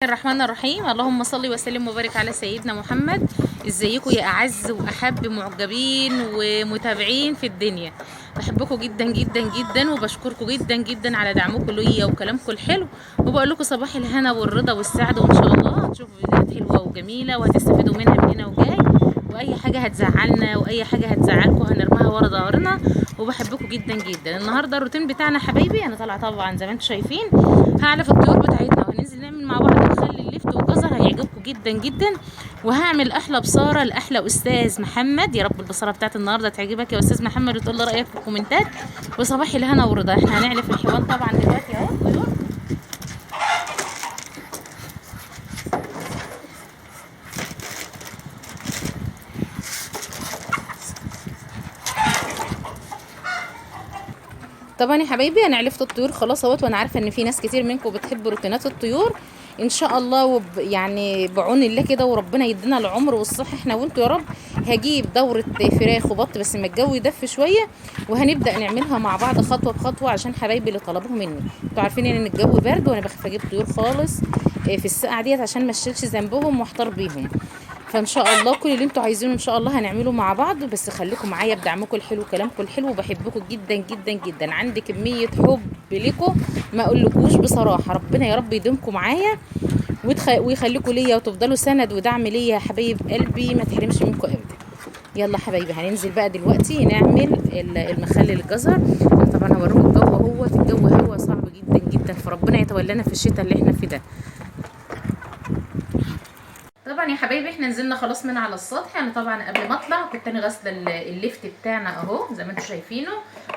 الرحمن الرحيم. اللهم صل وسلم وبارك على سيدنا محمد. ازيكم يا اعز واحب معجبين ومتابعين في الدنيا؟ بحبكم جدا جدا جدا وبشكركم جدا جدا على دعمكم ليا وكلامكم الحلو، وبقول لكم صباح الهنا والرضا والسعاده، وان شاء الله هتشوفوا فيديوهات حلوه وجميله وهتستفيدوا منها من هنا وجاي، واي حاجه هتزعلنا واي حاجه هتزعلكم هنرميها ورا ظهرنا. وبحبكم جدا جدا. النهارده الروتين بتاعنا حبايبي، انا طالعه طبعا زي ما انتم شايفين هعلف الطيور بتاعتنا، وهننزل نعمل مع بعض نخلي اللفت والجزر، هيعجبكم جدا جدا. وهعمل احلى بصاره لاحلى استاذ محمد. يا رب البصاره بتاعت النهارده تعجبك يا استاذ محمد، وتقول لي رايك في الكومنتات. وصباح الهنا والرضا. احنا هنعلف الحيوان طبعا دلوقتي اهو الطيور. طبعا يا حبايبي انا علفت الطيور خلاص اهوت، وانا عارفه ان في ناس كتير منكم بتحب روتينات الطيور. ان شاء الله يعني بعون الله كده وربنا يدينا العمر والصحه احنا وانتوا يا رب. هجيب دوره فراخ وبط بس ما الجو يدف شويه، وهنبدا نعملها مع بعض خطوه بخطوه عشان حبايبي اللي طلبوه مني. انتوا عارفين ان الجو برد وانا بخاف اجيب طيور خالص في السقعه ديت عشان ما اشيلش ذنبهم واحتار بيهم. فان شاء الله كل اللي انتوا عايزينه ان شاء الله هنعمله مع بعض، بس خليكم معايا بدعمكم الحلو وكلامكم الحلو، وبحبكم جدا جدا جدا. عندي كميه حب لكم ما اقولكوش بصراحه. ربنا يا رب يديمكم معايا ويخليكم ليا وتفضلوا سند ودعم ليا يا حبايب قلبي، ما تحرمش منكم ابدا. يلا حبايبي هننزل بقى دلوقتي نعمل المخلل الجزر. طبعا هوريكم الجو هو صعب جدا جدا، فربنا يتولانا في الشتاء اللي احنا فيه ده. طبعا يا حبايبي احنا نزلنا خلاص من على السطح. انا طبعا قبل ما اطلع كنت انا غاسله الليفت بتاعنا اهو زي ما انتم شايفينه.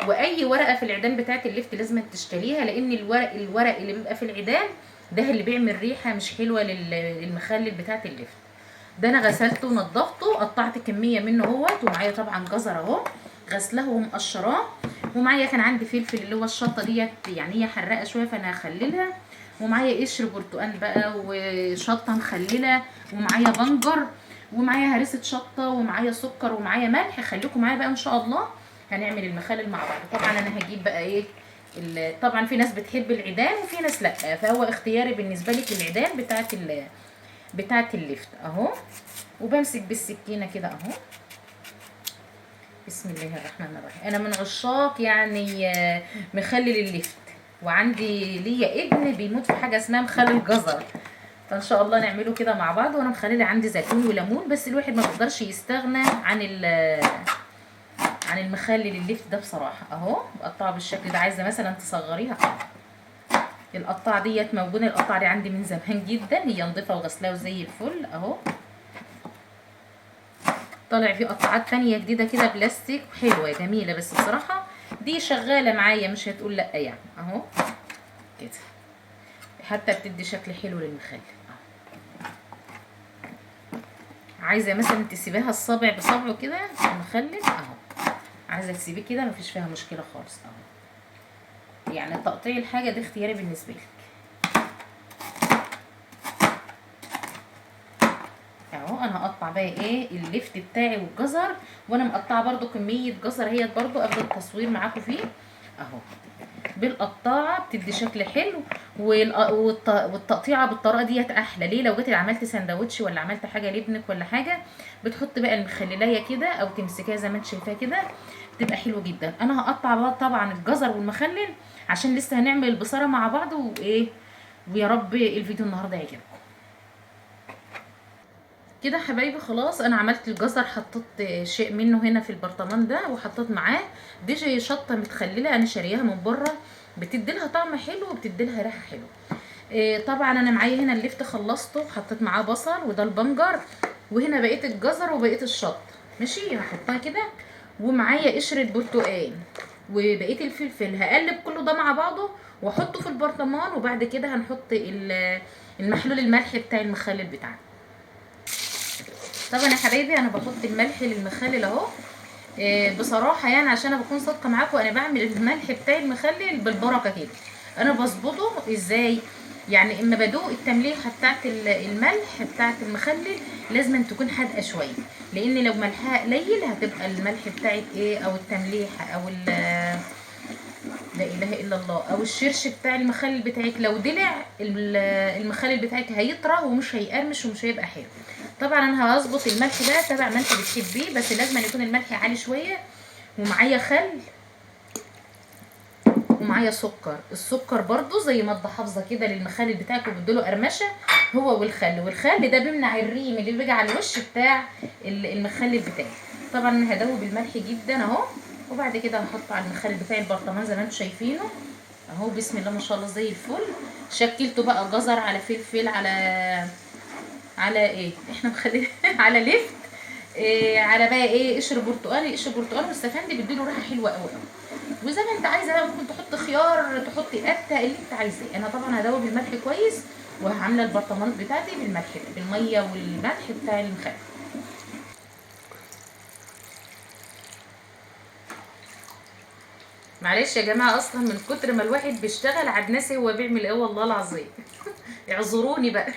واي ورقه في العيدان بتاعه الليفت لازم تشتريها، لان الورق اللي بيبقى في العيدان ده اللي بيعمل ريحه مش حلوه للمخلل بتاعه الليفت. ده انا غسلته ونضفته، قطعت كميه منه اهوت، ومعايا طبعا جزر اهو غسله ومقشراه، ومعايا كان عندي فلفل اللي هو الشطه ديت يعني هي حراقه شويه فانا هخللها، ومعايا قشر برتقال بقى وشطه مخلله، ومعايا بنجر، ومعايا هريسه شطه، ومعايا سكر، ومعايا ملح. خليكم معايا بقى ان شاء الله هنعمل المخلل مع بعض. طبعا انا هجيب بقى ايه طبعا في ناس بتحب العيدان وفي ناس لا، فهو اختياري بالنسبه لك العيدان بتاعه اللفت اهو. وبمسك بالسكينه كده اهو. بسم الله الرحمن الرحيم. انا من عشاق يعني مخلل اللفت، وعندي ليا ابن بيموت في حاجه اسمها مخلل جزر، فان شاء الله نعمله كده مع بعض. وانا مخلله عندي زيتون وليمون، بس الواحد ما بيقدرش يستغنى عن المخلل اللفت ده بصراحه اهو. بقطعها بالشكل ده. عايزه مثلا تصغريها القطعه ديت موجوده، القطعه دي عندي من زمان جدا، هي نضيفه وغسلاها وزي الفل اهو. طالع فيه قطعات تانية جديده كده بلاستيك حلوه جميله، بس بصراحه دي شغاله معايا مش هتقول لا يعني اهو كده، حتى بتدي شكل حلو للمخلل. عايزه مثلا تسيبيها الصابع بصبعه كده المخلل اهو، عايزه تسيبيه كده مفيش فيها مشكله خالص اهو. يعني تقطيع الحاجه دي اختياري بالنسبه لك اهو. انا هقطع بقى ايه اللفت بتاعي والجزر، وانا مقطعه برده كميه جزر هي برده قبل التصوير معاكم فيه اهو. بالقطاعه بتدي شكل حلو، والتقطيعه بالطريقه ديت احلى. ليه؟ لو جيتي عملت سندوتش ولا عملت حاجه لابنك ولا حاجه، بتحط بقى المخللايه كده او تمسكيها زي ما انت شايفاها كده، بتبقى حلوه جدا. انا هقطع بقى طبعا الجزر والمخلل عشان لسه هنعمل البصاره مع بعض وايه. ويا رب الفيديو النهارده يعجبكم كده حبايبي. خلاص انا عملت الجزر، حطيت شيء منه هنا في البرطمان ده، وحطيت معاه دي شطه متخلله انا شارياها من بره، بتدي لها طعم حلو وبتدي لها ريحه حلوه. طبعا انا معايا هنا اللفت خلصته، حطيت معاه بصل وده البنجر، وهنا بقيه الجزر وبقيه الشط ماشي هحطها كده، ومعايا قشره برتقال وبقيه الفلفل. هقلب كله ده مع بعضه واحطه في البرطمان، وبعد كده هنحط المحلول الملح بتاع المخلل بتاعنا. طبعا يا حبايبي انا بحط الملح للمخلل اهو. بصراحه يعني عشان انا بكون صادقه معاكم، انا بعمل الملح بتاعي المخلل بالبركه كده. انا بظبطه ازاي؟ يعني اما بدوق التمليحه بتاعت الملح بتاعت المخلل لازم تكون حادقه شويه، لان لو ملحها قليل هتبقى الملح بتاعت ايه او التمليحه او لا اله الا الله. او الشرش بتاع المخلل بتاعك لو دلع المخلل بتاعك هيطرى ومش هيقرمش ومش هيبقى حلو. طبعا انا هظبط الملح ده تبع ما انت بتحبيه، بس لازم يكون الملح عالي شويه. ومعايا خل ومعايا سكر. السكر برضو زي ما انت حافظه كده للمخلل بتاعك وبديله قرمشه، هو والخل ده بيمنع الريم اللي بيجي على الوش بتاع المخلل بتاعي. طبعا انا هدوب الملح جدا اهو، وبعد كده هحط على المخلل بتاعي البرطمان زي ما انتم شايفينه اهو. بسم الله ما شاء الله زي الفل. شكلته بقى جزر على فلفل على ايه احنا مخليه على لفت إيه، على بقى ايه قشر برتقال والسفندي بيديله ريحه حلوه قوي قوي. وزي ما انت عايزه بقى ممكن تحط خيار، تحطي قته اللي انت عايزاه. انا طبعا هدوب الملح كويس وهعمل البرطمانات بتاعتي بالملح بالميه والملح بتاع المخلل. معلش يا جماعه، اصلا من كتر ما الواحد بيشتغل عاد ناسي هو بيعمل ايه والله العظيم. اعذروني بقى.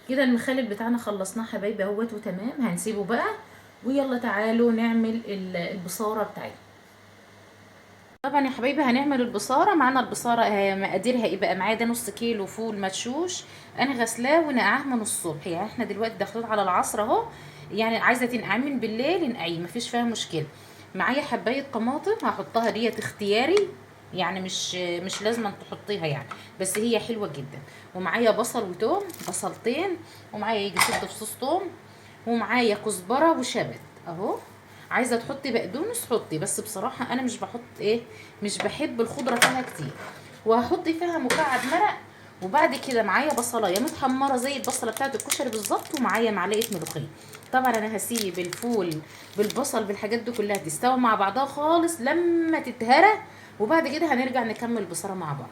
كده المخلل بتاعنا خلصناه حبايبي اهوت وتمام. هنسيبه بقى ويلا تعالوا نعمل البصاره بتاعتنا. طبعا يا حبايبي هنعمل البصاره. معانا البصاره مقاديرها ايه بقى؟ معايا ده نص كيلو فول مدشوش انا غسلاه ونقعاه من الصبح. يعني احنا دلوقتي داخلين على العصر اهو، يعني عايزه تنقعيه من بالليل انقعيه مفيش فيها مشكله. معايا حبايه طماطم هحطها ديت اختياري، يعني مش لازم تحطيها يعني، بس هي حلوه جدا. ومعايا بصل وتوم بصلتين، ومعايا يجي 6 فصوص توم، ومعايا كزبره وشبت اهو. عايزه تحطي بقدونس حطي، بس بصراحه انا مش بحط ايه، مش بحب الخضره فيها كتير. وهحط فيها مكعب مرق. وبعد كده معايا بصلايه متحمره زي البصله بتاعه الكشري بالظبط، ومعايا معلقه ملوخيه. طبعا انا هسيب الفول بالبصل بالحاجات دي كلها تستوي مع بعضها خالص لما تتهرى، وبعد كده هنرجع نكمل بصره مع بعض.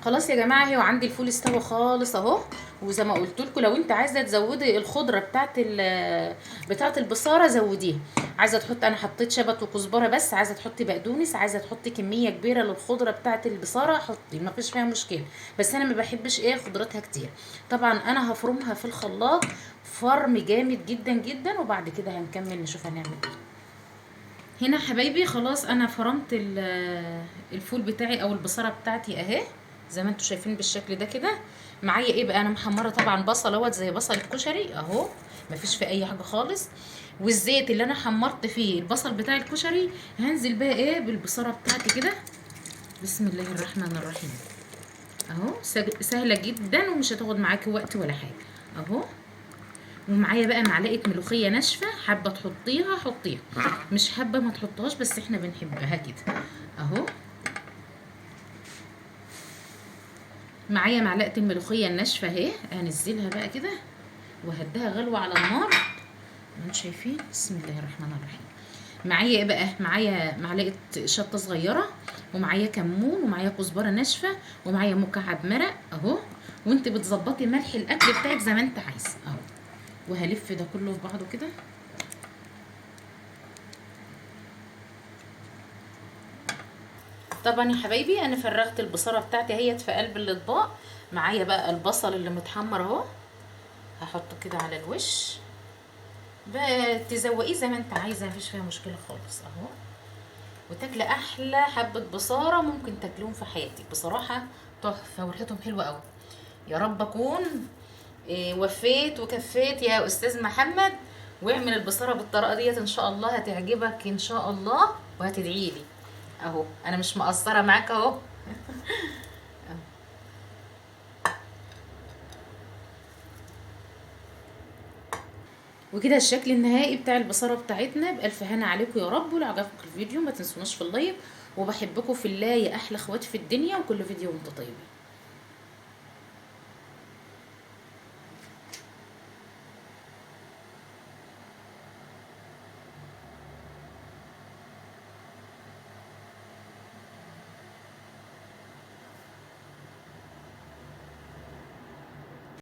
خلاص يا جماعه، هي عندي الفول استوى خالص اهو. وزي ما قلت لكم لو انت عايزه تزودي الخضره بتاعه البصاره زوديها. عايزه تحطي، انا حطيت شبت وكزبره بس، عايزه تحطي بقدونس، عايزه تحطي كميه كبيره للخضره بتاعه البصاره حطي، ما فيش فيها مشكله. بس انا ما بحبش ايه خضرتها كتير. طبعا انا هفرمها في الخلاط فرم جامد جدا جدا، وبعد كده هنكمل نشوف هنعمل ايه. هنا حبايبي خلاص انا فرمت الفول بتاعي او البصاره بتاعتي اهي زي ما انتم شايفين بالشكل ده كده. معايا ايه بقى؟ انا محمره طبعا بصل اهوت زي بصل الكشري اهو، مفيش فيه اي حاجه خالص. والزيت اللي انا حمرت فيه البصل بتاع الكشري هنزل بقى ايه بالبصاره بتاعتي كده. بسم الله الرحمن الرحيم اهو. سهله جدا ومش هتاخد معاكي وقت ولا حاجه اهو. ومعايا بقى معلقه ملوخيه ناشفه، حابه تحطيها حطيها، مش حابه ما تحطهاش، بس احنا بنحبها كده اهو. معايا معلقه الملوخيه الناشفه اهي، هنزلها بقى كده وهديها غلوه على النار. انتوا شايفين؟ بسم الله الرحمن الرحيم. معايا ايه بقى؟ معايا معلقه شطه صغيره، ومعايا كمون، ومعايا كزبره ناشفه، ومعايا مكعب مرق اهو. وانت بتظبطي ملح الاكل بتاعك زي ما انت عايزه اهو. وهلف ده كله في بعضه كده. طبعا يا حبايبي انا فرغت البصاره بتاعتي اهيت في قلب الاطباق. معايا بقى البصل اللي متحمر اهو، هحطه كده على الوش بقى، تزوقيه زي ما انت عايزه مفيش فيها مشكله خالص اهو. وتاكلي احلى حبه بصاره ممكن تاكلوهم في حياتك بصراحه، تحفه وريحتهم حلوه قوي. يا رب اكون وفيت وكفيت يا استاذ محمد. واعمل البصاره بالطريقه ديت ان شاء الله هتعجبك ان شاء الله، وهتدعي لي اهو. انا مش مقصره معاك اهو. وكده الشكل النهائي بتاع البصاره بتاعتنا. بالف هنا عليكم يا رب. ولو عجبكم الفيديو ما تنسوناش في اللايك، وبحبكم في الله يا احلى اخواتي في الدنيا، وكل فيديو وانتم طيبين.